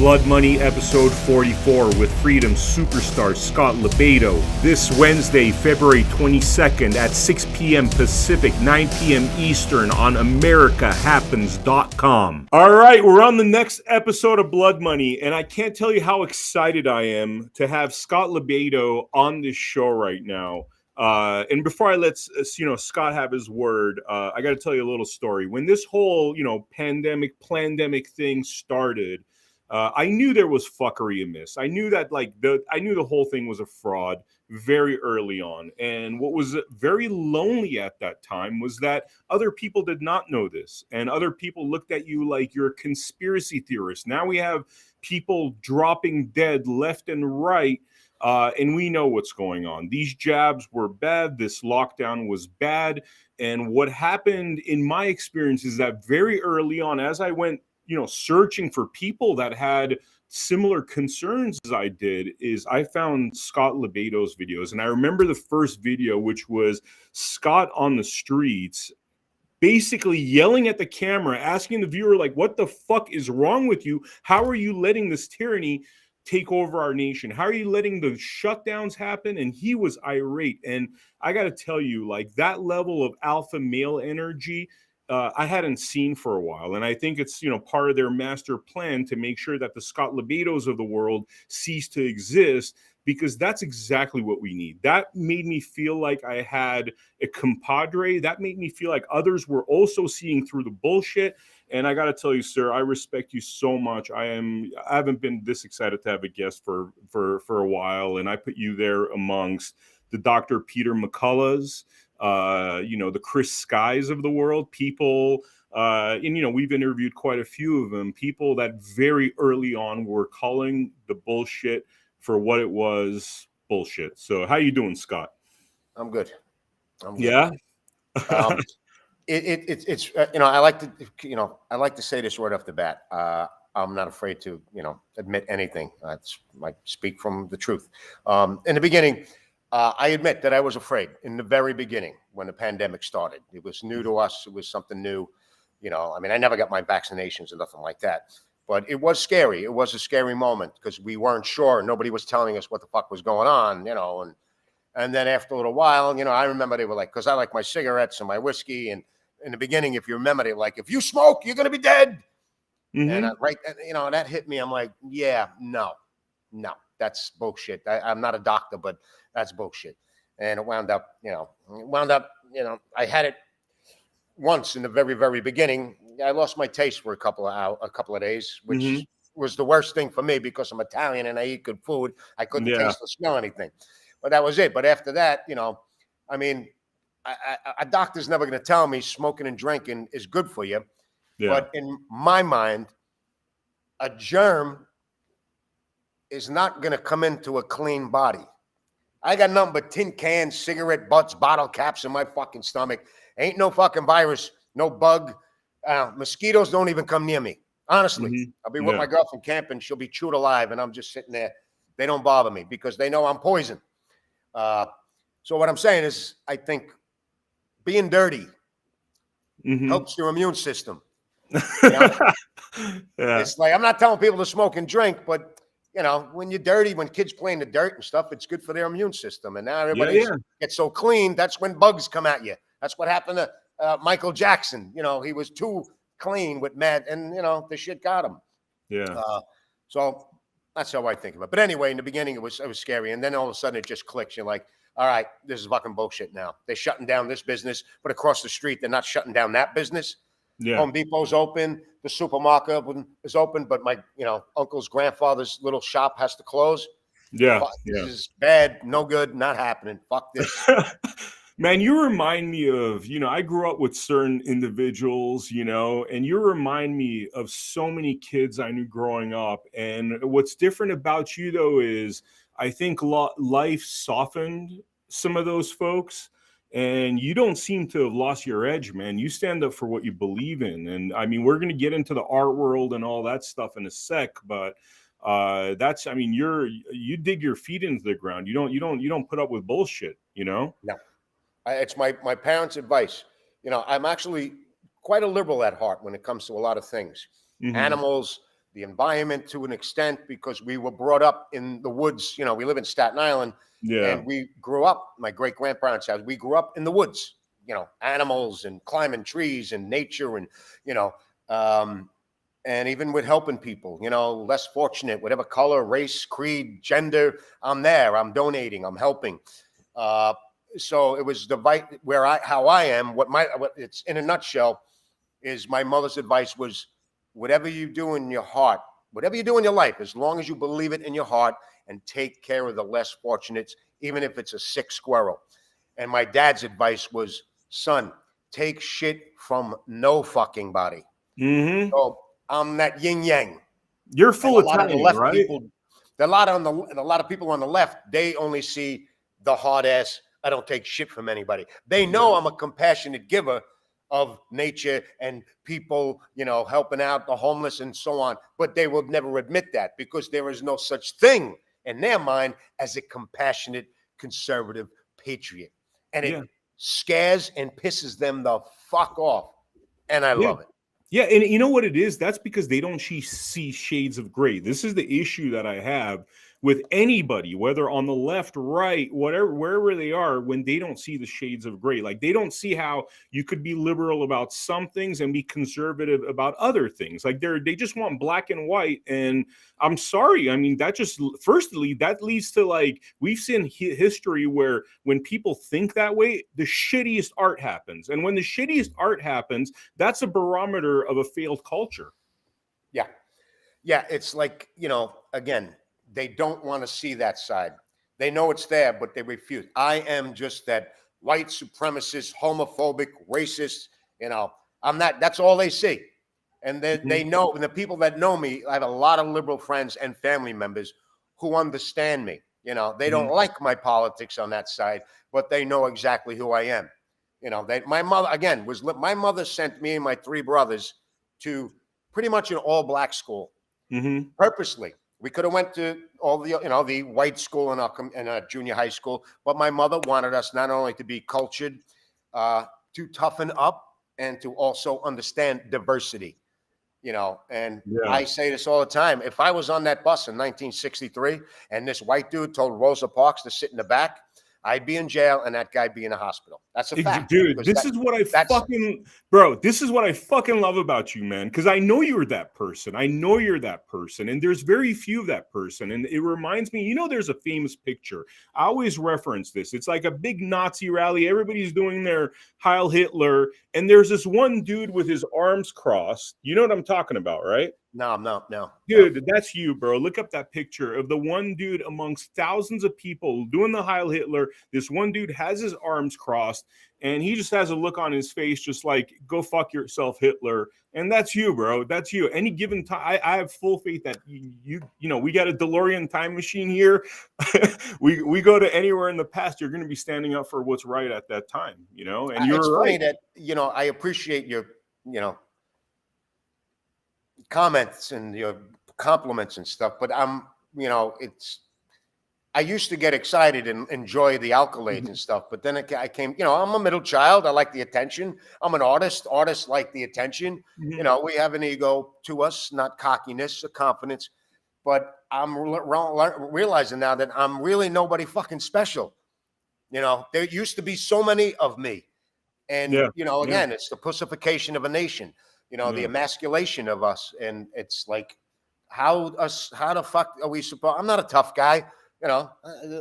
Blood Money episode 44 with Freedom Superstar Scott Lobaido this Wednesday, February 22nd at 6 p.m. Pacific, 9 p.m. Eastern on Americahappens.com. All right, we're on the next episode of Blood Money, and I can't tell you how excited I am to have Scott Lobaido on this show right now. And before I let Scott have his word, I got to tell you a little story. When this whole pandemic thing started, I knew there was fuckery amiss. I knew that I knew the whole thing was a fraud very early on. And what was very lonely at that time was that other people did not know this, and other people looked at you like you're a conspiracy theorist. Now we have people dropping dead left and right. And we know what's going on. These jabs were bad. This lockdown was bad. And what happened in my experience is that very early on, as I went, searching for people that had similar concerns as I did, is I found Scott Lobaido's videos. And I remember the first video, which was Scott on the streets, basically yelling at the camera, asking the viewer, like, what the fuck is wrong with you? How are you letting this tyranny take over our nation? How are you letting the shutdowns happen? And he was irate. And I got to tell you, like, that level of alpha male energy, I hadn't seen for a while. And I think it's, part of their master plan to make sure that the Scott Lobaidos of the world cease to exist, because that's exactly what we need. That made me feel like I had a compadre. That made me feel like others were also seeing through the bullshit. And I got to tell you, sir, I respect you so much. I haven't been this excited to have a guest for a while. And I put you there amongst the Dr. Peter McCulloughs, the Chris Skies of the world, people, and we've interviewed quite a few of them, people that very early on were calling the bullshit for what it was, bullshit. So how you doing, Scott? I'm good. Yeah. It's I like to say this right off the bat. I'm not afraid to admit anything. I speak from the truth. In the beginning, I admit that I was afraid in the very beginning when the pandemic started. It was new to us. It was something new. I never got my vaccinations or nothing like that. But it was scary. It was a scary moment because we weren't sure. Nobody was telling us what the fuck was going on, and then after a little while, I remember they were like, because I like my cigarettes and my whiskey. And in the beginning, if you remember, they were like, if you smoke, you're going to be dead. Mm-hmm. And that hit me. I'm like, yeah, no, that's bullshit. I'm not a doctor, but that's bullshit. And it wound up, I had it once in the very, very beginning. I lost my taste for a couple of days, which was the worst thing for me because I'm Italian and I eat good food. I couldn't taste or smell anything. But that was it. But after that, a doctor's never going to tell me smoking and drinking is good for you. Yeah. But in my mind, a germ is not going to come into a clean body. I got nothing but tin cans, cigarette butts, bottle caps in my fucking stomach. Ain't no fucking virus, no bug. Mosquitoes don't even come near me. Honestly, I'll be with my girlfriend camping. She'll be chewed alive, and I'm just sitting there. They don't bother me because they know I'm poison. So what I'm saying is, I think being dirty helps your immune system. It's like, I'm not telling people to smoke and drink, but when you're dirty, when kids play in the dirt and stuff, it's good for their immune system. And now everybody gets so clean. That's when bugs come at you. That's what happened to Michael Jackson. He was too clean with mad, and the shit got him. Yeah. So that's how I think of it. But anyway, in the beginning, it was scary, and then all of a sudden, it just clicks. You're like, all right, this is fucking bullshit now. They're shutting down this business, but across the street, they're not shutting down that business. Yeah. Home Depot's open, the supermarket is open, but my uncle's grandfather's little shop has to close. Yeah. Fuck, this is bad, no good, not happening. Fuck this. Man, you remind me of, I grew up with certain individuals, and you remind me of so many kids I knew growing up. And what's different about you, though, is I think life softened some of those folks. And you don't seem to have lost your edge, man. You stand up for what you believe in. And we're going to get into the art world and all that stuff in a sec, but you dig your feet into the ground. You don't put up with bullshit, No. It's my parents' advice. I'm actually quite a liberal at heart when it comes to a lot of things. Animals, the environment to an extent, because we were brought up in the woods. You know, we live in Staten Island, and we grew up, my great grandparents' house, we grew up in the woods, you know, animals and climbing trees and nature, and, you know, and even with helping people, you know, less fortunate, whatever color, race, creed, gender, I'm there, I'm donating, I'm helping. So it was how I am, what it's in a nutshell is my mother's advice was, whatever you do in your heart, whatever you do in your life, as long as you believe it in your heart, and take care of the less fortunate, even if it's a sick squirrel. And my dad's advice was, son, take shit from no fucking body. So I'm that yin yang. You're full Italian, right? People, a lot of people on the left, they only see the hard ass, I don't take shit from anybody. They know I'm a compassionate giver of nature and people, you know, helping out the homeless and so on. But they will never admit that, because there is no such thing in their mind as a compassionate, conservative patriot. And it scares and pisses them the fuck off. And I love it. Yeah, and you know what it is? That's because they don't see shades of gray. This is the issue that I have with anybody, whether on the left, right, whatever, wherever they are, when they don't see the shades of gray. Like, they don't see how you could be liberal about some things and be conservative about other things. Like, they just want black and white. And I'm sorry, I mean, that just, firstly, that leads to, like, we've seen history where when people think that way, the shittiest art happens. And when the shittiest art happens, that's a barometer of a failed culture. Yeah, it's like, you know, again, they don't want to see that side. They know it's there, but they refuse. I am just that white supremacist, homophobic, racist, you know, I'm not, that's all they see. And they know, and the people that know me, I have a lot of liberal friends and family members who understand me. You know, they don't like my politics on that side, but they know exactly who I am. You know, my mother, again, my mother sent me and my three brothers to pretty much an all black school purposely. We could have went to all the, you know, the white school in our junior high school, but my mother wanted us not only to be cultured, to toughen up, and to also understand diversity, you know. And I say this all the time. If I was on that bus in 1963 and this white dude told Rosa Parks to sit in the back, I'd be in jail and that guy'd be in a hospital. That's a fact. Dude, this is what I fucking love about you, man. Because I know you're that person. I know you're that person. And there's very few of that person. And it reminds me, you know, there's a famous picture. I always reference this. It's like a big Nazi rally. Everybody's doing their Heil Hitler. And there's this one dude with his arms crossed. You know what I'm talking about, right? No. Dude, that's you, bro. Look up that picture of the one dude amongst thousands of people doing the Heil Hitler. This one dude has his arms crossed, and he just has a look on his face just like, go fuck yourself, Hitler. And that's you, bro. That's you. Any given time, I have full faith that you know, we got a DeLorean time machine here. we go to anywhere in the past, you're going to be standing up for what's right at that time, you know? And you're it's right. Funny that, you know, I appreciate your, you know, comments and your compliments and stuff, but you know, I used to get excited and enjoy the accolades and stuff, but then I came, you know, I'm a middle child. I like the attention. I'm an artist. Artists like the attention. You know, we have an ego to us, not cockiness or confidence, but I'm realizing now that I'm really nobody fucking special. You know, there used to be so many of me. And, you know, again, it's the pussification of a nation. You know, the emasculation of us. And it's like, how the fuck are we supposed? I'm not a tough guy. You know,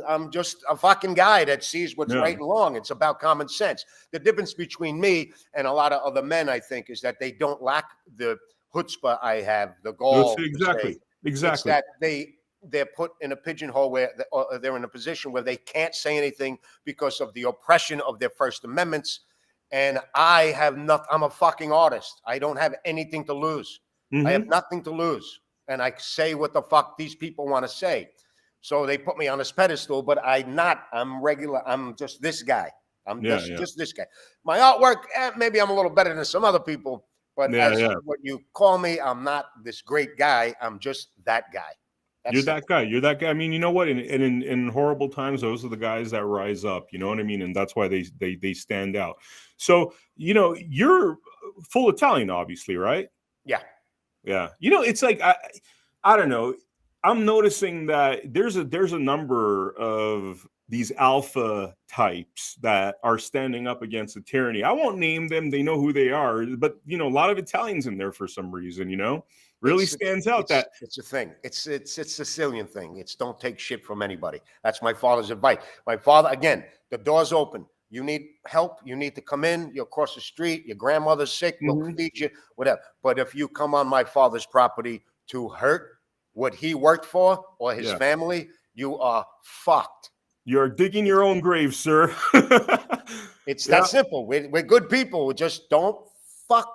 I'm just a fucking guy that sees what's right and wrong. It's about common sense. The difference between me and a lot of other men, I think, is that they don't lack the chutzpah I have, the gall. Exactly. It's that they're put in a pigeonhole where they're in a position where they can't say anything because of the oppression of their First Amendments. And I have nothing. I'm a fucking artist. I don't have anything to lose. I have nothing to lose. And I say what the fuck these people want to say. So they put me on this pedestal, but I'm regular. I'm just this guy. I'm just this guy. My artwork, maybe I'm a little better than some other people, but what you call me, I'm not this great guy. I'm just that guy. You're that guy. You're that guy. I mean, you know what? In horrible times, those are the guys that rise up. You know what I mean? And that's why they stand out. So, you know, you're full Italian, obviously, right? Yeah. Yeah. You know, it's like I don't know. I'm noticing that there's a number of these alpha types that are standing up against the tyranny. I won't name them; they know who they are. But you know, a lot of Italians in there for some reason. You know, really stands out that it's a thing. It's Sicilian thing. It's don't take shit from anybody. That's my father's advice. My father, again, the door's open. You need help, you need to come in. You're across the street. Your grandmother's sick. We'll feed you, whatever. But if you come on my father's property to hurt what he worked for or his family, you are fucked. You're digging your own grave, sir. It's that simple. We're good people. We just don't fuck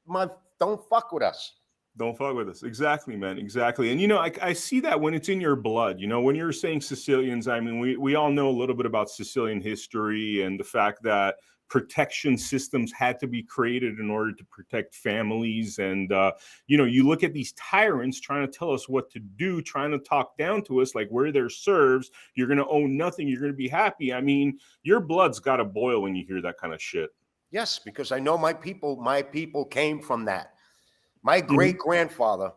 with us. Don't fuck with us. Exactly, man. Exactly. And, you know, I see that when it's in your blood. You know, when you're saying Sicilians, I mean, we all know a little bit about Sicilian history and the fact that protection systems had to be created in order to protect families. And, you know, you look at these tyrants trying to tell us what to do, trying to talk down to us, like we're their serfs. You're going to own nothing. You're going to be happy. I mean, your blood's got to boil when you hear that kind of shit. Yes, because I know my people came from that. My great-grandfather,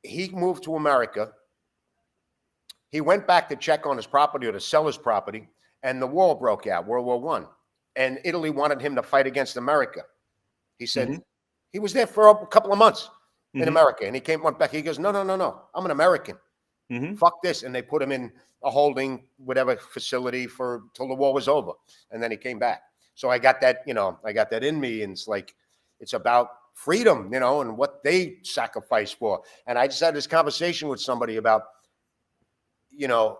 he moved to America. He went back to check on his property or to sell his property, and the war broke out, World War I. And Italy wanted him to fight against America. He said he was there for a couple of months in America, and he went back. He goes, no, I'm an American. Fuck this. And they put him in a holding, whatever facility till the war was over. And then he came back. So I got that, you know, I got that in me, and it's like, it's about freedom, you know, and what they sacrifice for. And I just had this conversation with somebody about, you know,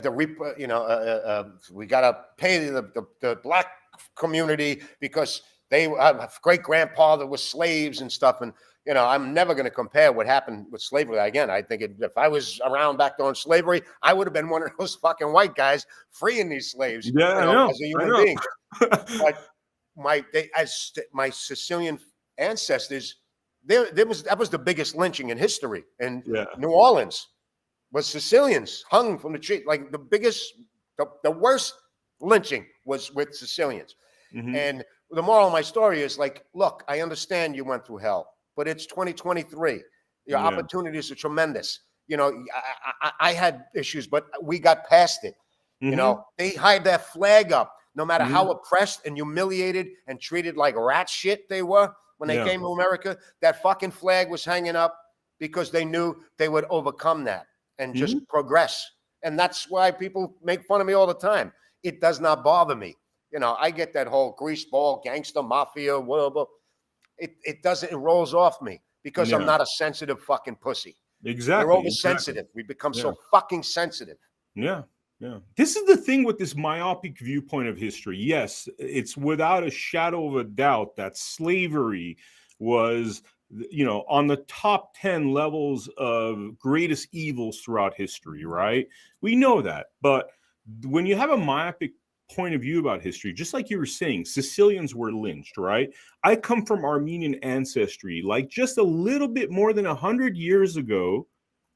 we got to pay the black community because they great grandfather was slaves and stuff. And, you know, I'm never going to compare what happened with slavery. Again, I think if I was around back during slavery, I would have been one of those fucking white guys freeing these slaves, yeah, you know, as a human being. But my Sicilian ancestors, that was the biggest lynching in history. And New Orleans was Sicilians hung from the tree. Like the worst lynching was with Sicilians. And the moral of my story is like, look, I understand you went through hell, but it's 2023. Your opportunities are tremendous. You know, I had issues, but we got past it. You know, they hide that flag up. No matter how oppressed and humiliated and treated like rat shit they were when they came to America, that fucking flag was hanging up because they knew they would overcome that and just progress. And that's why people make fun of me all the time. It does not bother me. You know, I get that whole greaseball, gangster, mafia, whatever. It doesn't, it rolls off me because I'm not a sensitive fucking pussy. Exactly. We're oversensitive. We become so fucking sensitive. Yeah. Yeah. This is the thing with this myopic viewpoint of history. Yes, it's without a shadow of a doubt that slavery was, you know, on the top 10 levels of greatest evils throughout history, right? We know that. But when you have a myopic point of view about history, just like you were saying, Sicilians were lynched, right? I come from Armenian ancestry. Like just a little bit more than 100 years ago,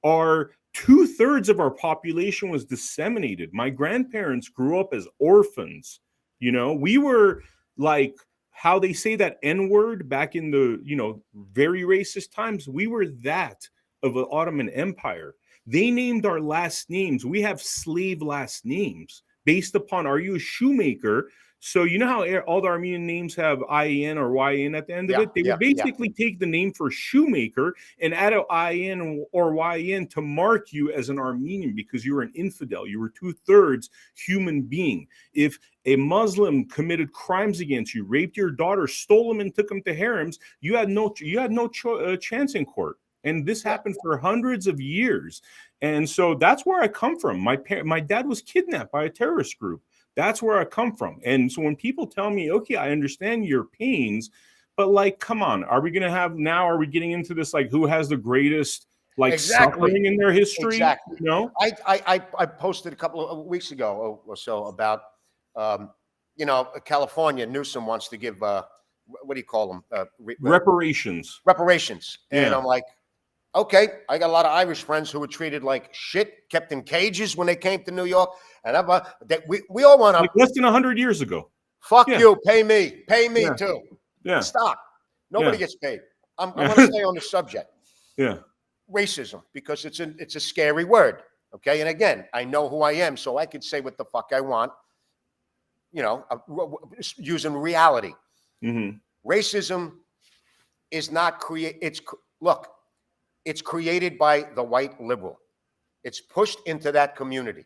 our 2/3 of our population was disseminated. My grandparents grew up as orphans. You know, we were like how they say that N-word back in the, you know, very racist times. We were that of the Ottoman Empire. They named our last names. We have slave last names based upon, are you a shoemaker? So you know how all the Armenian names have IN or YN at the end of it? They would basically take the name for shoemaker and add an IN or YN to mark you as an Armenian because you were an infidel. You were 2/3 human being. If a Muslim committed crimes against you, raped your daughter, stole them and took them to harems, you had no chance in court. And this happened for hundreds of years. And so that's where I come from. My dad was kidnapped by a terrorist group. That's where I come from. And so when people tell me, okay, I understand your pains, but like, come on, are we getting into this, like, who has the greatest, like, suffering in their history? Exactly. You know? I posted a couple of weeks ago or so about, you know, California, Newsom wants to give, what do you call them? Reparations. Reparations. And I'm like, okay, I got a lot of Irish friends who were treated like shit, kept in cages when they came to New York. And we all want to, like less than 100 years ago. Fuck you, pay me too. Yeah. Stop. Nobody gets paid. I want to stay on the subject. Yeah. Racism, because it's a scary word. Okay. And again, I know who I am, so I could say what the fuck I want, using reality. Mm-hmm. Racism is not it's created by the white liberal. It's pushed into that community.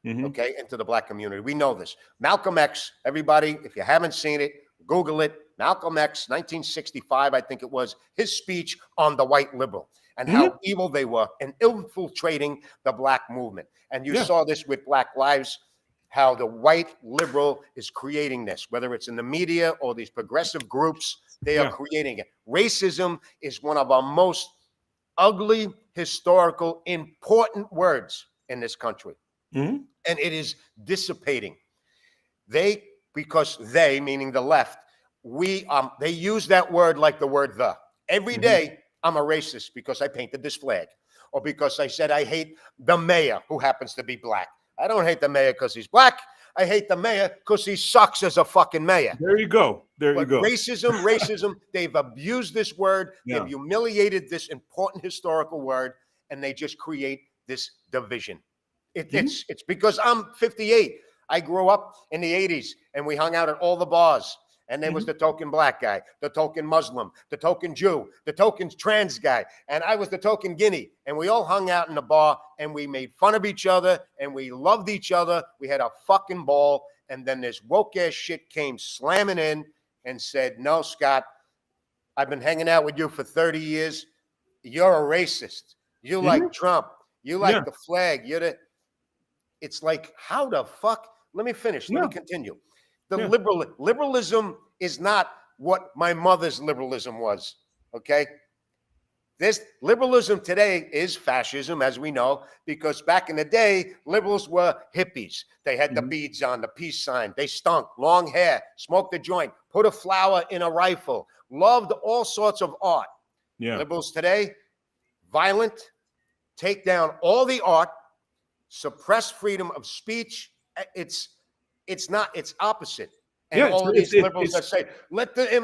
Mm-hmm. Okay, into the black community. We know this. Malcolm X, everybody, if you haven't seen it, Google it. Malcolm X, 1965, I think it was, his speech on the white liberal and how evil they were and infiltrating the black movement. And you saw this with Black Lives, how the white liberal is creating this, whether it's in the media or these progressive groups, they are creating it. Racism is one of our most ugly, historical, important words in this country. Mm-hmm. And it is dissipating. Because they, meaning the left, they use that word like the word the. Every day, I'm a racist because I painted this flag, or because I said I hate the mayor who happens to be black. I don't hate the mayor because he's black. I hate the mayor because he sucks as a fucking mayor. There you go. You go. Racism, they've abused this word. Yeah. They've humiliated this important historical word, and they just create this division. It's because I'm 58. I grew up in the 80s, and we hung out at all the bars. And there was the token black guy, the token Muslim, the token Jew, the token trans guy. And I was the token Guinea. And we all hung out in the bar, and we made fun of each other, and we loved each other. We had a fucking ball. And then this woke ass shit came slamming in and said, no, Scott, I've been hanging out with you for 30 years. You're a racist. You like Trump. You like the flag. It's like, how the fuck? Let me finish. Let me continue. Liberalism is not what my mother's liberalism was, okay? This liberalism today is fascism, as we know, because back in the day, liberals were hippies. They had the beads on, the peace sign. They stunk, long hair, smoked a joint, put a flower in a rifle, loved all sorts of art. Yeah. Liberals today, violent, take down all the art, suppress freedom of speech. It's opposite. And all of these liberals that say, let the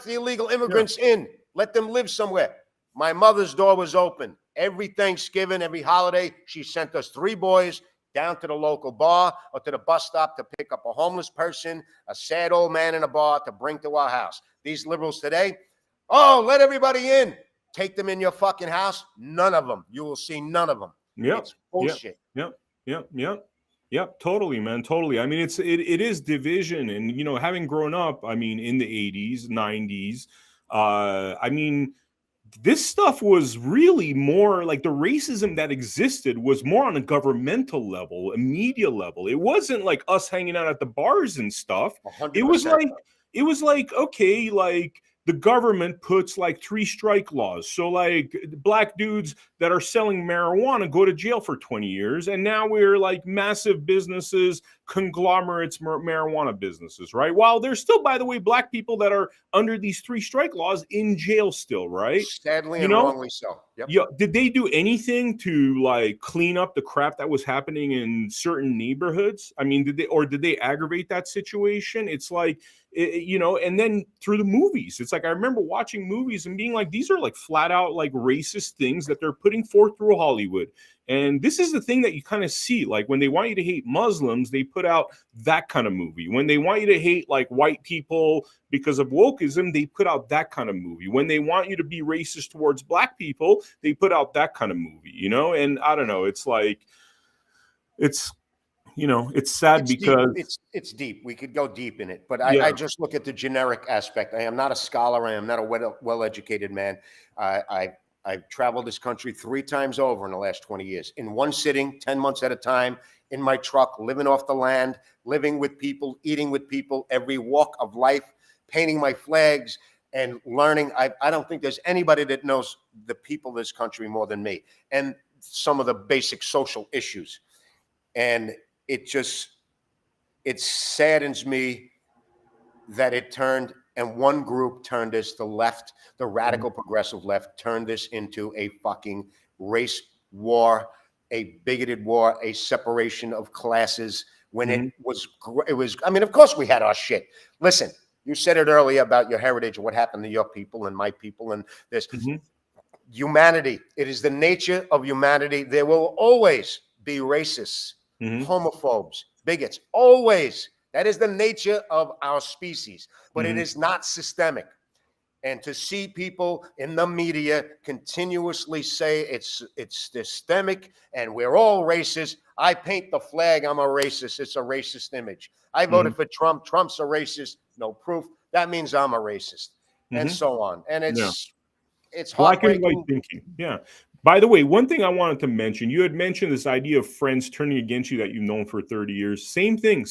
illegal immigrants in, let them live somewhere. My mother's door was open. Every Thanksgiving, every holiday, she sent us 3 boys down to the local bar or to the bus stop to pick up a homeless person, a sad old man in a bar to bring to our house. These liberals today, let everybody in. Take them in your fucking house. None of them. You will see none of them. Yep. It's bullshit. Yep, totally, man, totally. I mean, it is division, and having grown up, I mean, in the 80s, 90s, I mean, this stuff was really more like the racism that existed was more on a governmental level, a media level. It wasn't like us hanging out at the bars and stuff. 100%. It was like, okay, like the government puts like 3 strike laws. So like black dudes that are selling marijuana go to jail for 20 years. And now we're like massive businesses, conglomerates, marijuana businesses, right? While there's still, by the way, black people that are under these 3 strike laws in jail still, right? Sadly and wrongly so. Yep. Yeah. Did they do anything to like clean up the crap that was happening in certain neighborhoods? I mean, did they aggravate that situation? It's like, and then through the movies, it's like, I remember watching movies and being like, these are like flat out like racist things that they're putting forth through Hollywood. And this is the thing that you kind of see, like when they want you to hate Muslims, they put out that kind of movie. When they want you to hate like white people because of wokeism, they put out that kind of movie. When they want you to be racist towards black people, they put out that kind of movie, and I don't know, it's like, it's sad because it's deep. We could go deep in it, but I just look at the generic aspect. I am not a scholar. I am not a well-educated man. I've traveled this country 3 times over in the last 20 years, in one sitting, 10 months at a time, in my truck, living off the land, living with people, eating with people, every walk of life, painting my flags and learning. I don't think there's anybody that knows the people of this country more than me and some of the basic social issues. And it saddens me that it turned, and one group turned this, the left, the radical progressive left, turned this into a fucking race war, a bigoted war, a separation of classes, when it was, I mean, of course we had our shit. Listen, You said it earlier about your heritage and what happened to your people and my people and this. Humanity. It is the nature of humanity. There will always be racists, homophobes, bigots. Always. That is the nature of our species. But it is not systemic. And to see people in the media continuously say it's systemic and we're all racist. I paint the flag, I'm a racist. It's a racist image. I voted for Trump. Trump's a racist. No proof. That means I'm a racist. And so on. And it's black and heartbreaking. white thinking. Yeah. By the way, one thing I wanted to mention, you had mentioned this idea of friends turning against you that you've known for 30 years. Same thing.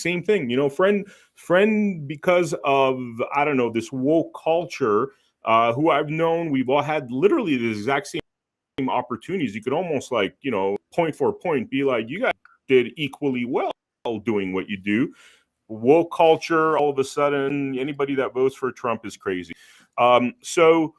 You know, friend because of, I don't know, this woke culture, who I've known, we've all had literally the exact same opportunities. You could almost like, you know, point for point, be like, you guys did equally well doing what you do. Woke culture, all of a sudden, anybody that votes for Trump is crazy. So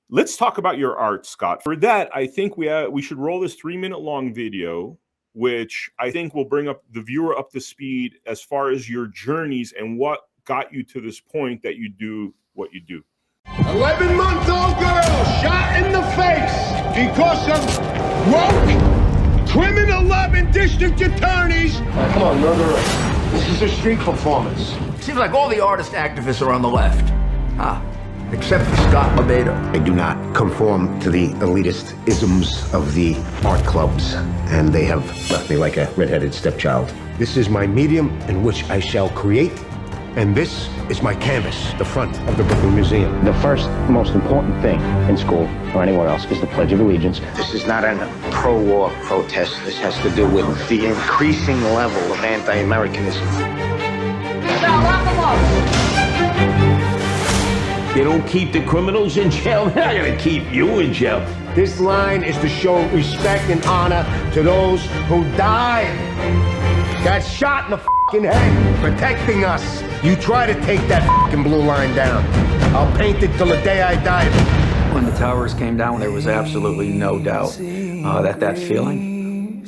let's talk about your art, Scott. For that, I think we should roll this 3-minute long video, which I think will bring up the viewer up to speed as far as your journeys and what got you to this point that you do what you do. 11-month-old girl shot in the face because of woke, criminal-loving district attorneys. Come on, murderer. This is a street performance. Seems like all the artist activists are on the left. Except for Scott Lobaido. I do not conform to the elitist isms of the art clubs, and they have left me like a redheaded stepchild. This is my medium in which I shall create, and this is my canvas, the front of the Brooklyn Museum. The first most important thing in school or anywhere else is the Pledge of Allegiance. This is not a pro-war protest. This has to do with the increasing level of anti-Americanism. Now lock them up. They don't keep the criminals in jail. They're not gonna keep you in jail. This line is to show respect and honor to those who died, got shot in the fucking head, protecting us. You try to take that fucking blue line down. I'll paint it till the day I die. When the towers came down, there was absolutely no doubt that feeling,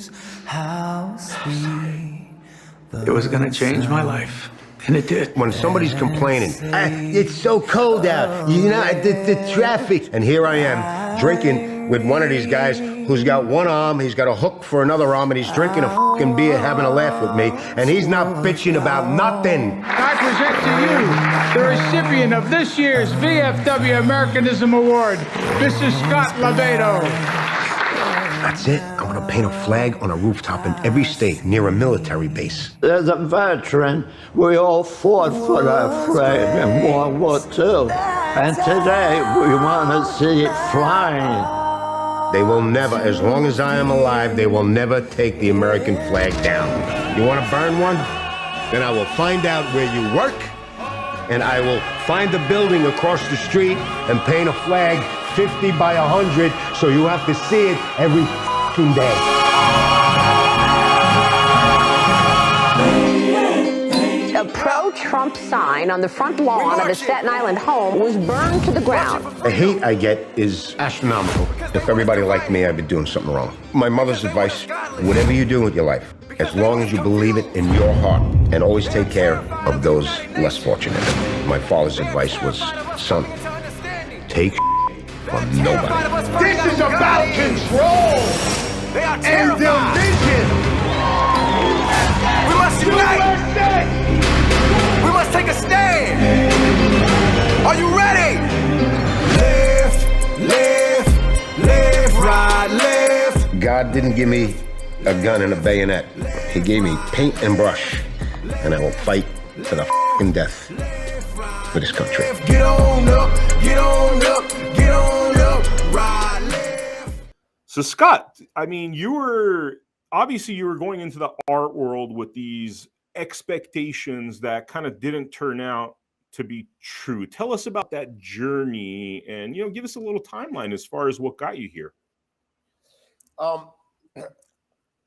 it was gonna change my life. And it did. When somebody's complaining, it's so cold out, you know, the traffic. And here I am, drinking with one of these guys who's got one arm, he's got a hook for another arm, and he's drinking a fucking beer, having a laugh with me, and he's not bitching about nothing. I present to you the recipient of this year's VFW Americanism Award, Mr. Scott Lobaido. That's it. I'm gonna paint a flag on a rooftop in every state near a military base. As a veteran, we all fought for that flag in World War II. And today, we want to see it flying. They will never, as long as I am alive, they will never take the American flag down. You want to burn one? Then I will find out where you work, and I will find the building across the street and paint a flag 50 by 100, so you have to see it every fucking day. A pro-Trump sign on the front lawn of a Staten Island home was burned to the ground. The hate I get is astronomical. If everybody liked me, I'd be doing something wrong. My mother's advice, whatever you do with your life, as long as you believe it in your heart, and always take care of those less fortunate. My father's advice was, son, take from nobody. This is about control and division. We must unite. We must take a stand. Are you ready? Live, ride, live. God didn't give me a gun and a bayonet. He gave me paint and brush, and I will fight to the f***ing death for this country. Get on up, get on up, get on up, ride, live. So Scott, I mean, you were going into the art world with these expectations that kind of didn't turn out to be true. Tell us about that journey, and give us a little timeline as far as what got you here.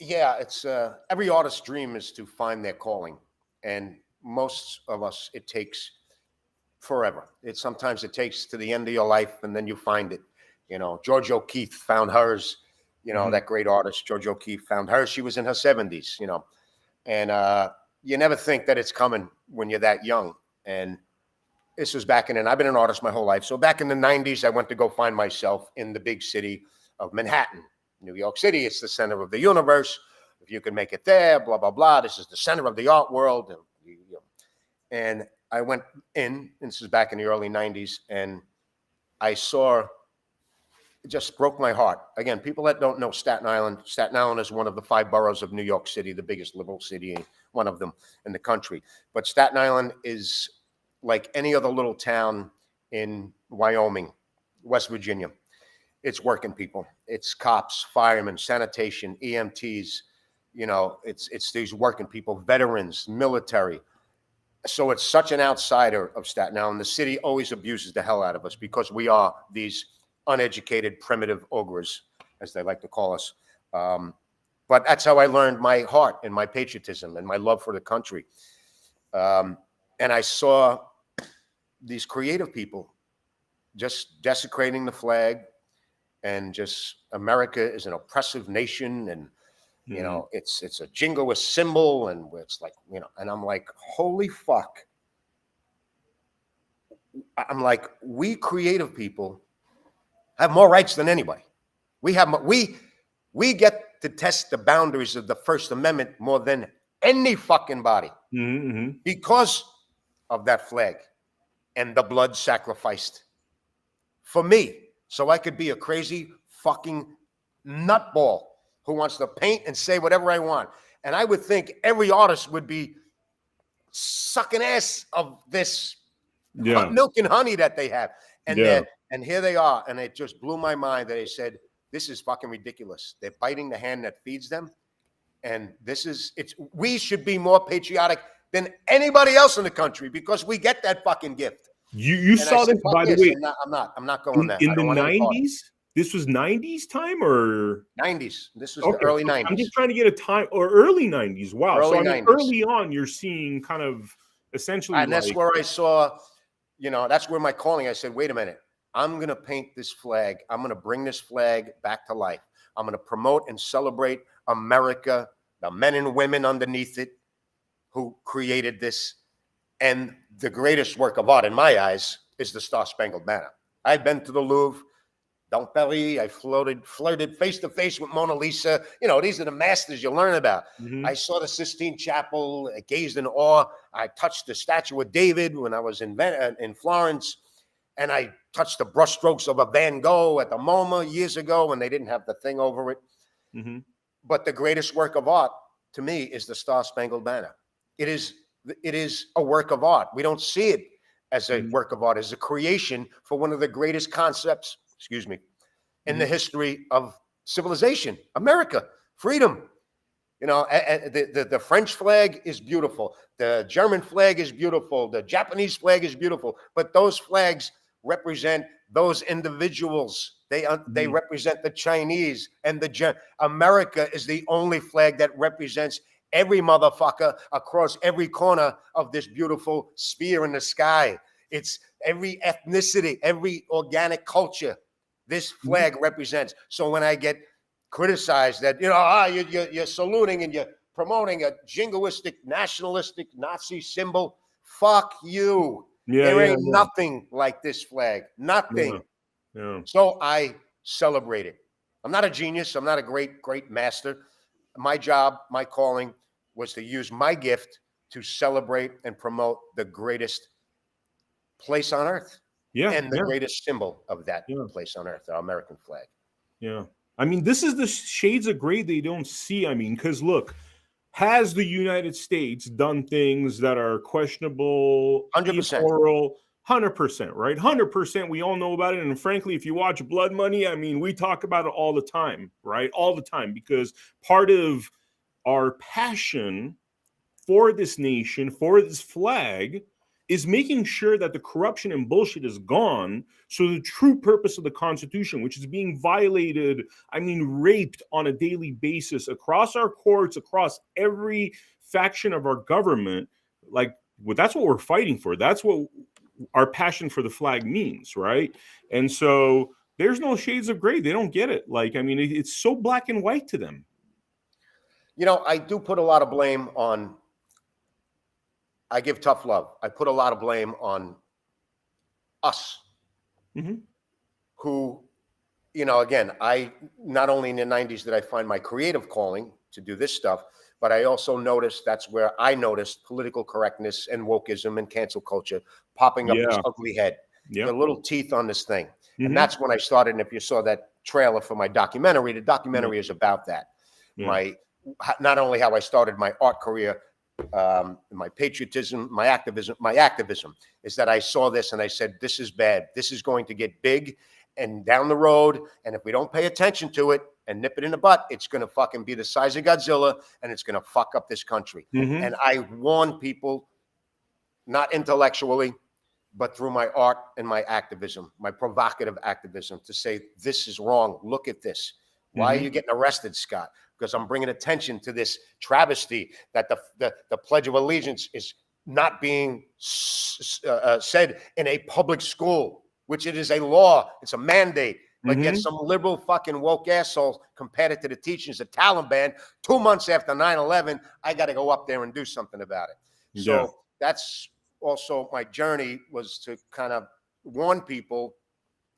Yeah, it's every artist's dream is to find their calling, and most of us it takes forever. Sometimes it takes to the end of your life, and then you find it. George O'Keeffe found hers. That great artist, George O'Keeffe, found hers. She was in her 70s. And you never think that it's coming when you're that young. And this was back I've been an artist my whole life. So back in the 90s, I went to go find myself in the big city of Manhattan, New York City. It's the center of the universe. If you can make it there, blah, blah, blah. This is the center of the art world. And I went in, and this is back in the early 90s, and I saw, it just broke my heart. Again, people that don't know Staten Island is one of the 5 boroughs of New York City, the biggest liberal city, one of them in the country. But Staten Island is like any other little town in Wyoming, West Virginia. It's working people. It's cops, firemen, sanitation, EMTs. You know, it's these working people, veterans, military. So it's such an outsider of Staten Island. The city always abuses the hell out of us because we are these uneducated, primitive ogres, as they like to call us. But that's how I learned my heart and my patriotism and my love for the country. And I saw these creative people just desecrating the flag, and just America is an oppressive nation, and you know, it's a jingoist symbol, and it's like, you know, and I'm like, holy fuck. I'm like, we creative people have more rights than anybody. We get to test the boundaries of the First Amendment more than any fucking body because of that flag and the blood sacrificed for me, so I could be a crazy fucking nutball who wants to paint and say whatever I want. And I would think every artist would be sucking ass of this milk and honey that they have. And and here they are. And it just blew my mind that they said, this is fucking ridiculous. They're biting the hand that feeds them. And we should be more patriotic than anybody else in the country because we get that fucking gift. You saw this, by the way. I'm not going there. In the 90s? This was 90s time or 90s? This was the early 90s. I'm just trying to get a time, or early 90s. Wow. Early so 90s. Early on, you're seeing kind of essentially. And that's where I saw, you know, that's where my calling. I said, wait a minute. I'm going to paint this flag. I'm going to bring this flag back to life. I'm going to promote and celebrate America, the men and women underneath it who created this. And the greatest work of art in my eyes is the Star Spangled Banner. I've been to the Louvre, Dans Paris. I flirted face to face with Mona Lisa. You know, these are the masters you learn about. I saw the Sistine Chapel, I gazed in awe. I touched the statue of David when I was in Florence. And I touched the brushstrokes of a Van Gogh at the MoMA years ago when they didn't have the thing over it. But the greatest work of art to me is the Star Spangled Banner. It is a work of art. We don't see it as a work of art, as a creation for one of the greatest concepts, in the history of civilization, America, freedom. You know, the French flag is beautiful. The German flag is beautiful. The Japanese flag is beautiful. But those flags represent those individuals. They represent the Chinese and America is the only flag that represents every motherfucker across every corner of this beautiful sphere in the sky. It's every ethnicity, every organic culture this flag represents. So when I get criticized that, you know, you're saluting and you're promoting a jingoistic, nationalistic Nazi symbol, fuck you. There ain't nothing like this flag. Nothing. So I celebrate it. I'm not a genius. I'm not a great master. My job, my calling was to use my gift to celebrate and promote the greatest place on earth. And the greatest symbol of that place on earth, our American flag. I mean, this is the shades of gray they don't see. I mean, because look, has the United States done things that are questionable, 100%, immoral? 100%, right? 100%. We all know about it. And frankly, if you watch Blood Money, I mean, we talk about it all the time, right? All the time, because part of our passion for this nation, for this flag, is making sure that the corruption and bullshit is gone. So the true purpose of the Constitution, which is being violated, I mean, raped on a daily basis across our courts, across every faction of our government, like, well, that's what we're fighting for. That's what our passion for the flag means, right? And so there's no shades of gray. They don't get it. Like, I mean, it's so black and white to them. You know, I do put a lot of blame on, I give tough love. I put a lot of blame on us, Mm-hmm. who, you know, again, I not only in the 90s did I find my creative calling to do this stuff, but I also noticed that's where I noticed political correctness and wokeism and cancel culture popping up its ugly head, the little teeth on this thing. Mm-hmm. And that's when I started. And if you saw that trailer for my documentary, the documentary is about that. Not only how I started my art career, my patriotism, my activism is that I saw this and I said, this is bad. This is going to get big and down the road. And if we don't pay attention to it and nip it in the butt, it's going to fucking be the size of Godzilla and it's going to fuck up this country. Mm-hmm. And I warn people, not intellectually, but through my art and my activism, my provocative activism, to say, this is wrong. Look at this. Why are you getting arrested, Scott? Because I'm bringing attention to this travesty that the Pledge of Allegiance is not being said in a public school, which it is a law. It's a mandate. But yet some liberal fucking woke asshole compared it to the teachings of Taliban. 2 months after 9/11, I got to go up there and do something about it. So that's also my journey, was to kind of warn people,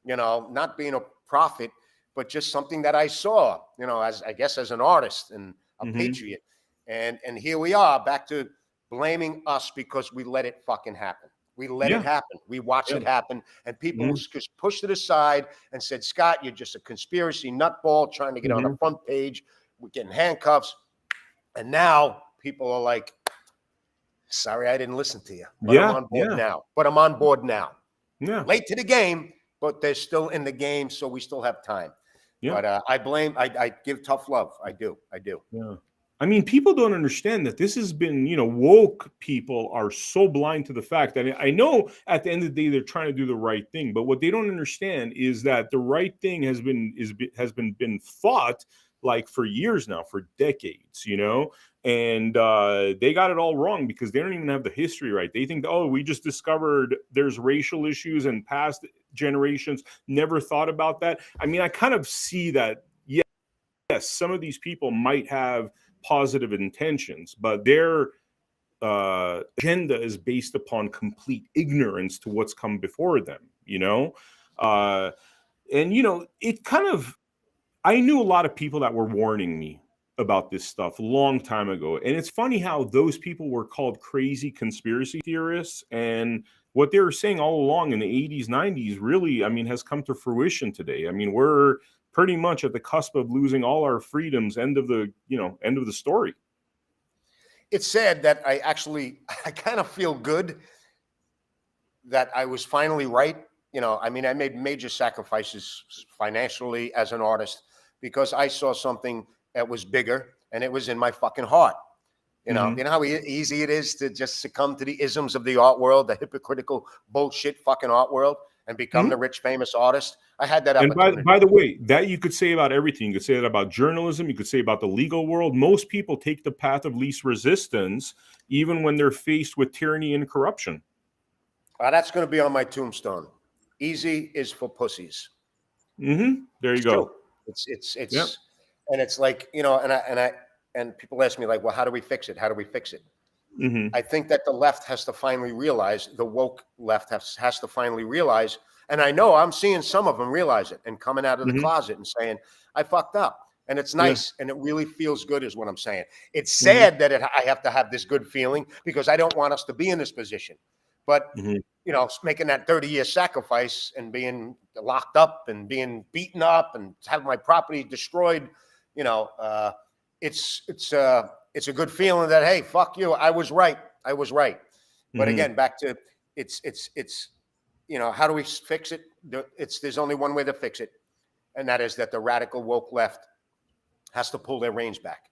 you know, not being a prophet, but just something that I saw, you know, as I guess as an artist and a patriot. And here we are back to blaming us because we let it fucking happen. We let it happen. We watched it happen. And people just pushed it aside and said, Scott, you're just a conspiracy nutball trying to get on the front page. We're getting handcuffs. And now people are like, sorry, I didn't listen to you. But I'm on board now. But I'm on board now. Yeah. Late to the game, but they're still in the game, so we still have time. Yeah. But I give tough love. I do. Yeah. I mean, people don't understand that this has been, you know, woke people are so blind to the fact that I know at the end of the day, they're trying to do the right thing. But what they don't understand is that the right thing has been fought like for years now, for decades, you know, and they got it all wrong because they don't even have the history right. They think, oh, we just discovered there's racial issues and past generations never thought about that. I mean, I kind of see that, yes, some of these people might have positive intentions, but their agenda is based upon complete ignorance to what's come before them, you know? And, you know, it kind of, I knew a lot of people that were warning me about this stuff a long time ago. And it's funny how those people were called crazy conspiracy theorists. And what they were saying all along in the 80s, 90s really, I mean, has come to fruition today. I mean, we're pretty much at the cusp of losing all our freedoms. End of the story. It's sad that I kind of feel good that I was finally right. You know, I mean, I made major sacrifices financially as an artist because I saw something that was bigger and it was in my fucking heart. You know, you know how easy it is to just succumb to the isms of the art world, the hypocritical bullshit fucking art world, and become the rich, famous artist. I had that opportunity. And by the way, that you could say about everything. You could say that about journalism. You could say about the legal world. Most people take the path of least resistance, even when they're faced with tyranny and corruption. That's going to be on my tombstone. Easy is for pussies. There you go. It's and it's like, you know, and people ask me like, well, how do we fix it? How do we fix it? I think that the left has to finally realize, the woke left has to finally realize, and I know I'm seeing some of them realize it and coming out of the closet and saying, I fucked up. And it's nice and it really feels good is what I'm saying. It's sad that I have to have this good feeling because I don't want us to be in this position. But, you know, making that 30-year sacrifice and being locked up and being beaten up and having my property destroyed, you know, it's a good feeling that, hey, fuck you, I was right. But again, back to it's you know, how do we fix it? There's only one way to fix it, and that is that the radical woke left has to pull their reins back.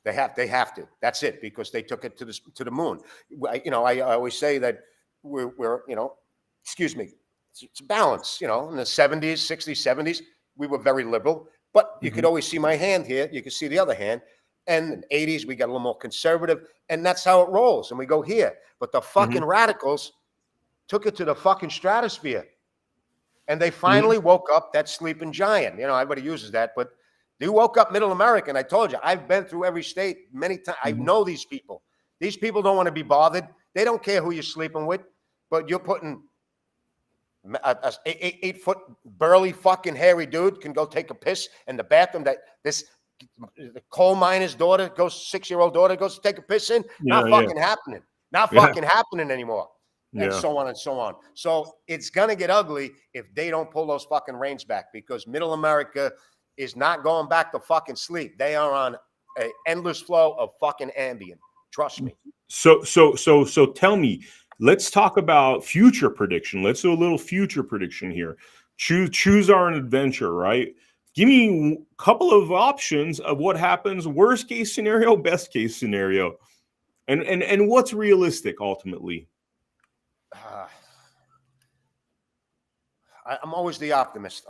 They have to. That's it, because they took it to the moon. You know, I always say that we're you know, excuse me, it's a balance. You know, in the 70s, 60s, 70s, we were very liberal, but you could always see my hand here. You could see the other hand. And in the 80s, we got a little more conservative, and that's how it rolls. And we go here. But the fucking radicals took it to the fucking stratosphere. And they finally woke up that sleeping giant. You know, everybody uses that, but they woke up middle America. And I told you, I've been through every state many times. I know these people. These people don't want to be bothered. They don't care who you're sleeping with, but you're putting A 8 foot burly fucking hairy dude can go take a piss in the bathroom that the coal miner's daughter 6-year-old daughter goes to take a piss in. Not fucking happening. Not fucking happening anymore. And so on and so on. So it's gonna get ugly if they don't pull those fucking reins back, because middle America is not going back to fucking sleep. They are on an endless flow of fucking Ambien. Trust me. So tell me, let's talk about future prediction. Let's do a little future prediction here. Choose our adventure, right? Give me a couple of options of what happens, worst case scenario, best case scenario, and what's realistic ultimately. I'm always the optimist.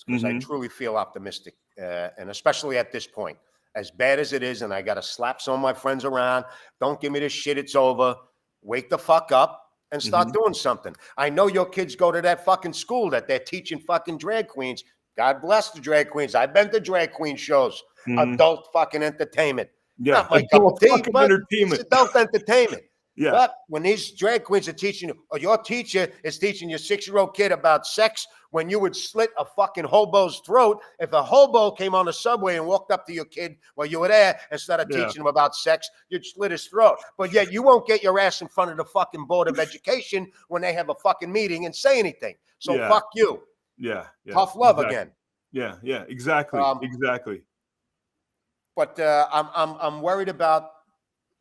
Because I truly feel optimistic, and especially at this point, as bad as it is, and I got to slap some of my friends around. Don't give me this shit. It's over. Wake the fuck up and start doing something. I know your kids go to that fucking school that they're teaching fucking drag queens. God bless the drag queens. I've been to drag queen shows. Adult fucking entertainment. Yeah, not my cup of tea, but entertainment. It's adult entertainment. Yeah. But when these drag queens are teaching you, or your teacher is teaching your 6-year-old kid about sex, when you would slit a fucking hobo's throat, if a hobo came on the subway and walked up to your kid while you were there and started teaching him about sex, you'd slit his throat. But yet you won't get your ass in front of the fucking Board of Education when they have a fucking meeting and say anything. So fuck you. Yeah. Tough love again. Yeah. Exactly. Exactly. But I'm worried about,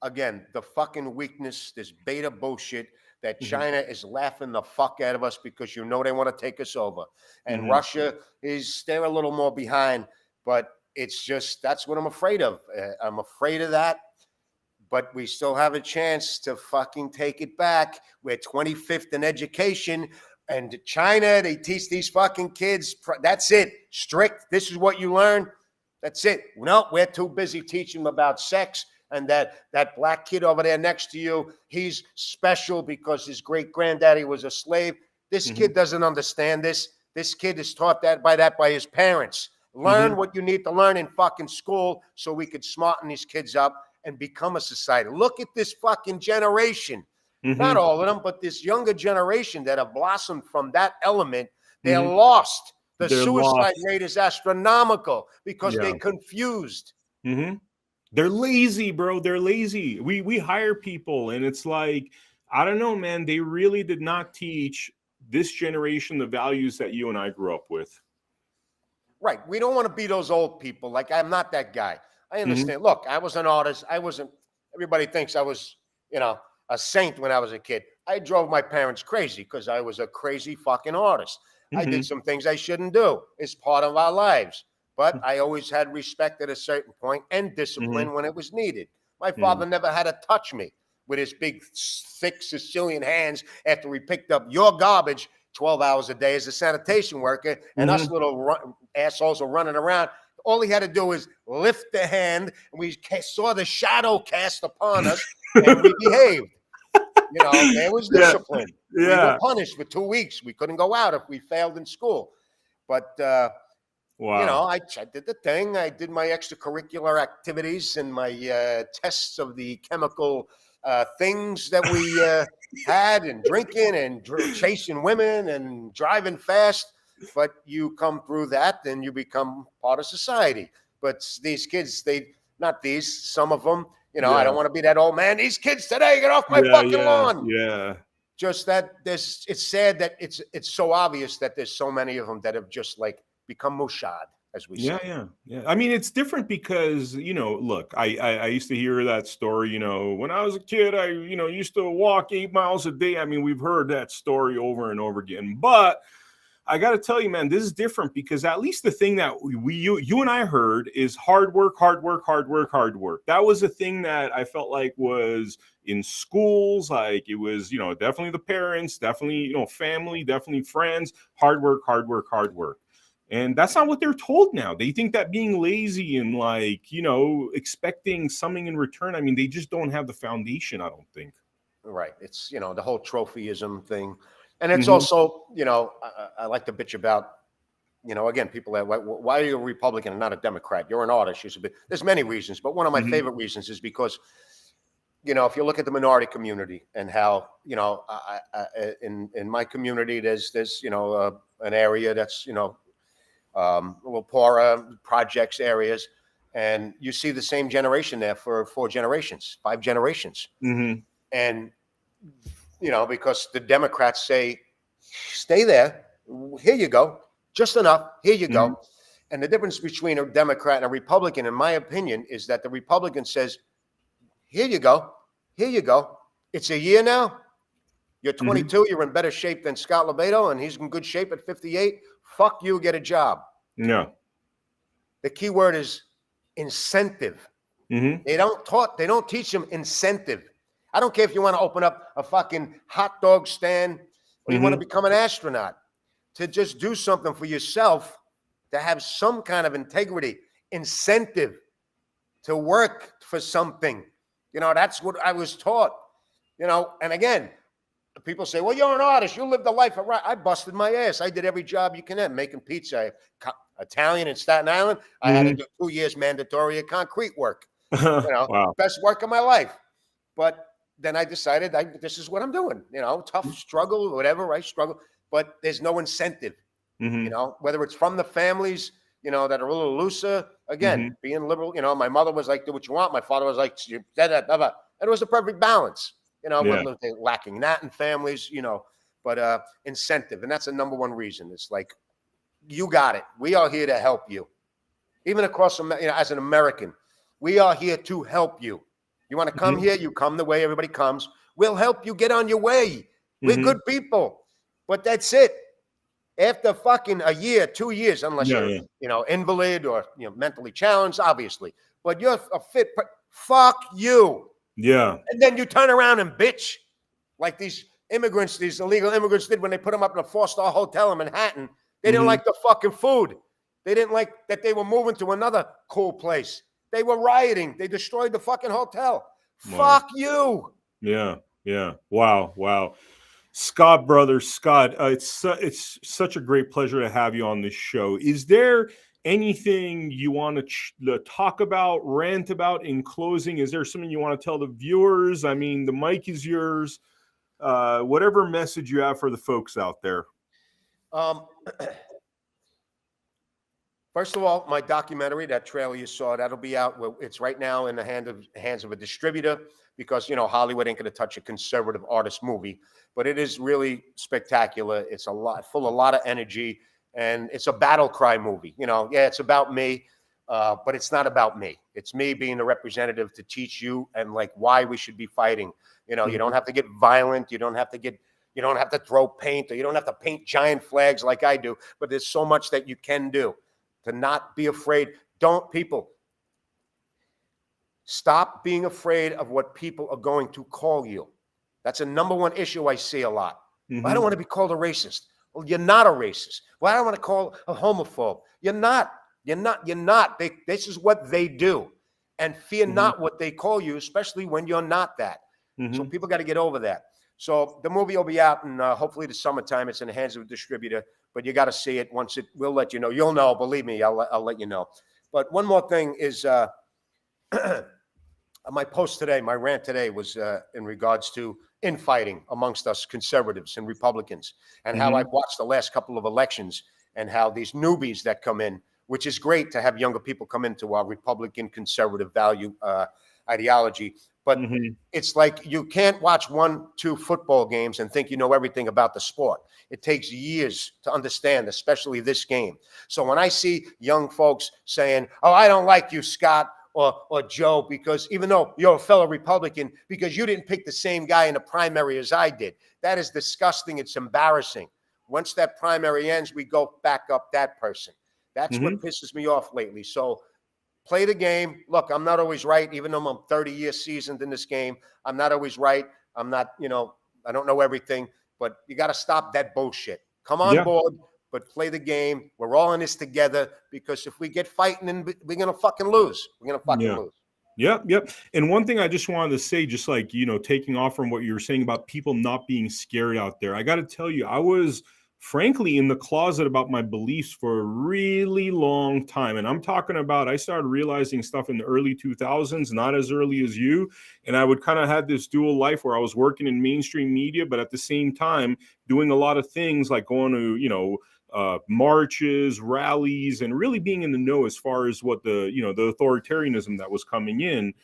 again, the fucking weakness, this beta bullshit that China is laughing the fuck out of us because they want to take us over. And Russia they're a little more behind, but it's just, that's what I'm afraid of. I'm afraid of that, but we still have a chance to fucking take it back. We're 25th in education, and China, they teach these fucking kids, that's it, strict, this is what you learn, that's it. No, we're too busy teaching them about sex. And that black kid over there next to you, he's special because his great-granddaddy was a slave. This kid doesn't understand this. This kid is taught that by his parents. Learn what you need to learn in fucking school so we could smarten these kids up and become a society. Look at this fucking generation. Not all of them, but this younger generation that have blossomed from that element. They're lost. The suicide rate is astronomical because they're confused. They're lazy, bro. They're lazy. We hire people, and it's like, I don't know, man. They really did not teach this generation the values that you and I grew up with. Right. We don't want to be those old people. Like, I'm not that guy. I understand. Look, I was an artist. Everybody thinks I was, a saint when I was a kid. I drove my parents crazy because I was a crazy fucking artist. I did some things I shouldn't do. It's part of our lives. But I always had respect at a certain point and discipline when it was needed. My father never had to touch me with his big, thick Sicilian hands after we picked up your garbage 12 hours a day as a sanitation worker, and us little assholes are running around. All he had to do was lift the hand, and we saw the shadow cast upon us, and we behaved. There was discipline. We were punished for 2 weeks. We couldn't go out if we failed in school. But wow. I did the thing. I did my extracurricular activities and my tests of the chemical things that we had, and drinking and chasing women and driving fast. But you come through that, then you become part of society. But these kids, some of them, I don't want to be that old man. These kids today, get off my fucking lawn. Yeah. Just that it's sad that it's so obvious that there's so many of them that have just become mushad, as we say. Yeah. I mean, it's different because, look, I used to hear that story, when I was a kid, I, used to walk 8 miles a day. I mean, we've heard that story over and over again, but I got to tell you, man, this is different because at least the thing that you and I heard is hard work. That was a thing that I felt like was in schools. Like it was, definitely the parents, definitely, family, definitely friends, hard work. And that's not what they're told now. They think that being lazy and expecting something in return, I mean, they just don't have the foundation, I don't think. Right. It's, the whole trophyism thing. And it's also, I like to bitch about, again, people that, why are you a Republican and not a Democrat? You're an artist. There's many reasons, but one of my favorite reasons is because you know, if you look at the minority community and how, you know, in my community, there's you know, an area that's, you know, a little poorer, projects areas, and you see the same generation there for 4 generations, 5 generations. Mm-hmm. And, you know, because the Democrats say, stay there, here you go, just enough, here you go. Mm-hmm. And the difference between a Democrat and a Republican, in my opinion, is that the Republican says, here you go, here you go. It's a year now. You're 22, you're in better shape than Scott Lobaido, and he's in good shape at 58. Fuck you, get a job. Yeah. The key word is incentive. Mm-hmm. They don't teach them incentive. I don't care if you want to open up a fucking hot dog stand or you want to become an astronaut. To just do something for yourself, to have some kind of integrity, incentive, to work for something. You know, that's what I was taught. You know, and again, people say, well, you're an artist. You lived a life of right. I busted my ass. I did every job you can have, making pizza. Italian in Staten Island. I had to do 2 years mandatory of concrete work. You know, Wow. Best work of my life. But then I decided this is what I'm doing. You know, tough struggle, whatever. I struggle, but there's no incentive. You know, whether it's from the families, you know, that are a little looser. Again, being liberal. You know, my mother was like, do what you want. My father was like, and it was a perfect balance. You know, lacking that in families. You know, but incentive, and that's the number one reason. It's like, you got it. We are here to help you. Even across, you know, as an American, we are here to help you. You want to come here, you come the way everybody comes. We'll help you get on your way. We're good people. But that's it. After fucking a year, 2 years, unless you're, you know, invalid or, you know, mentally challenged, obviously. But you're a fit, fuck you. Yeah. And then you turn around and bitch like these immigrants, these illegal immigrants did when they put them up in a 4-star hotel in Manhattan. They didn't like the fucking food. They didn't like that they were moving to another cool place. They were rioting. They destroyed the fucking hotel. Wow. Fuck you. Yeah. Yeah. Wow. Wow. Scott, brother, Scott, it's such a great pleasure to have you on this show. Is there anything you want to talk about, rant about in closing? Is there something you want to tell the viewers? I mean, the mic is yours. Whatever message you have for the folks out there. First of all, my documentary, that trailer you saw, that'll be out. It's right now in the hands of a distributor because, you know, Hollywood ain't going to touch a conservative artist movie, but it is really spectacular. It's full of a lot of energy, and it's a battle cry movie. You know, yeah, it's about me, but it's not about me. It's me being the representative to teach you and like why we should be fighting. You know, you don't have to get violent. You don't have to throw paint, or you don't have to paint giant flags like I do, but there's so much that you can do to not be afraid. People stop being afraid of what people are going to call you. That's a number one issue I see a lot. I don't want to be called a racist. Well, you're not a racist. Well, I don't want to call a homophobe. You're not. This is what they do. And fear not what they call you, especially when you're not that. So people got to get over that. So the movie will be out in hopefully the summertime. It's in the hands of a distributor, but you got to see it. We'll let you know. You'll know. Believe me, I'll let you know. But one more thing is my post today, my rant today was in regards to infighting amongst us conservatives and Republicans, and how I've watched the last couple of elections and how these newbies that come in, which is great to have younger people come into our Republican conservative value ideology. But it's like you can't watch 1-2 football games and think you know everything about the sport. It takes years to understand, especially this game. So when I see young folks saying, oh, I don't like you, Scott or Joe, because even though you're a fellow Republican, because you didn't pick the same guy in the primary as I did. That is disgusting. It's embarrassing. Once that primary ends, we go back up that person. That's what pisses me off lately. So play the game. Look, I'm not always right, even though I'm 30 years seasoned in this game. I'm not always right. I'm not, you know, I don't know everything, but you got to stop that bullshit. Come on board, but play the game. We're all in this together, because if we get fighting, then we're going to fucking lose. We're going to fucking lose. Yep. And one thing I just wanted to say, just like, you know, taking off from what you were saying about people not being scared out there, I got to tell you, I was frankly, in the closet about my beliefs for a really long time. And I'm talking about, I started realizing stuff in the early 2000s, not as early as you. And I would kind of have this dual life where I was working in mainstream media, but at the same time doing a lot of things like going to, marches, rallies, and really being in the know as far as what the authoritarianism that was coming in.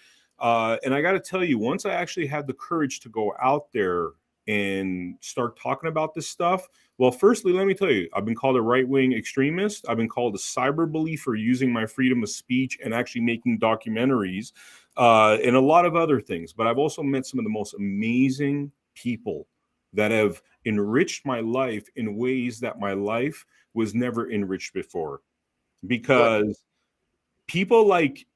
And I got to tell you, once I actually had the courage to go out there and start talking about this stuff, well, firstly, let me tell you, I've been called a right-wing extremist. I've been called a cyber bully for using my freedom of speech and actually making documentaries and a lot of other things. But I've also met some of the most amazing people that have enriched my life in ways that my life was never enriched before. Because people like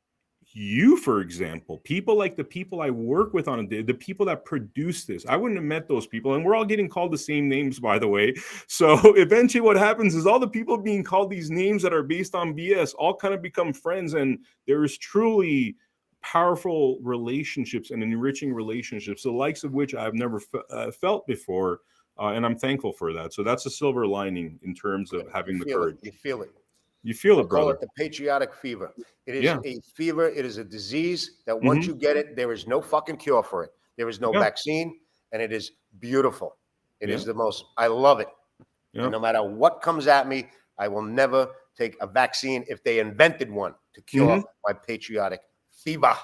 you, for example, people like the people I work with on a day, the people that produce this, I wouldn't have met those people. And we're all getting called the same names, by the way. So eventually what happens is all the people being called these names that are based on BS all kind of become friends. And there is truly powerful relationships and enriching relationships, the likes of which I've never felt before. And I'm thankful for that. So that's a silver lining in terms of having the courage. You feel it. You feel it, brother. Call it the patriotic fever. It is a fever. It is a disease that once you get it, there is no fucking cure for it. There is no vaccine, and it is beautiful. It is the most, I love it. And no matter what comes at me, I will never take a vaccine if they invented one to cure my patriotic fever.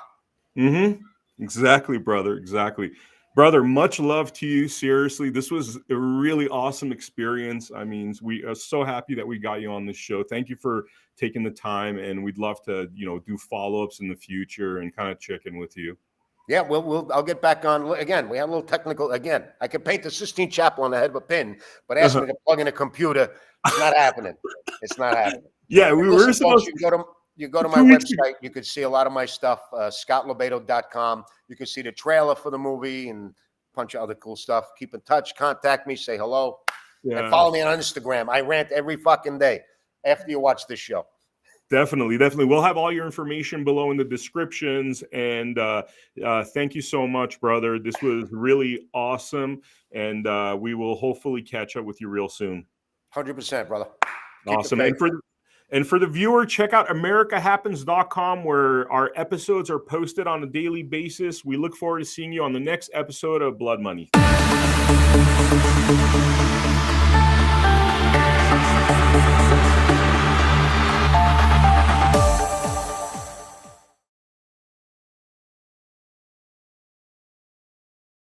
Exactly, brother. Exactly. Brother, much love to you. Seriously, this was a really awesome experience. I mean, we are so happy that we got you on this show. Thank you for taking the time, and we'd love to, do follow-ups in the future and kind of check in with you. Yeah, I'll get back on again. We had a little technical again. I could paint the Sistine Chapel on the head of a pin, but ask me to plug in a computer. It's not happening. It's not happening. Yeah, we were supposed to. You go to my website, you can see a lot of my stuff, scottlobaido.com. You can see the trailer for the movie and a bunch of other cool stuff. Keep in touch, contact me, say hello, and follow me on Instagram. I rant every fucking day after you watch this show. Definitely. We'll have all your information below in the descriptions. And thank you so much, brother. This was really awesome. And we will hopefully catch up with you real soon. 100%, brother. Awesome. And for the viewer, check out americahappens.com, where our episodes are posted on a daily basis. We look forward to seeing you on the next episode of Blood Money.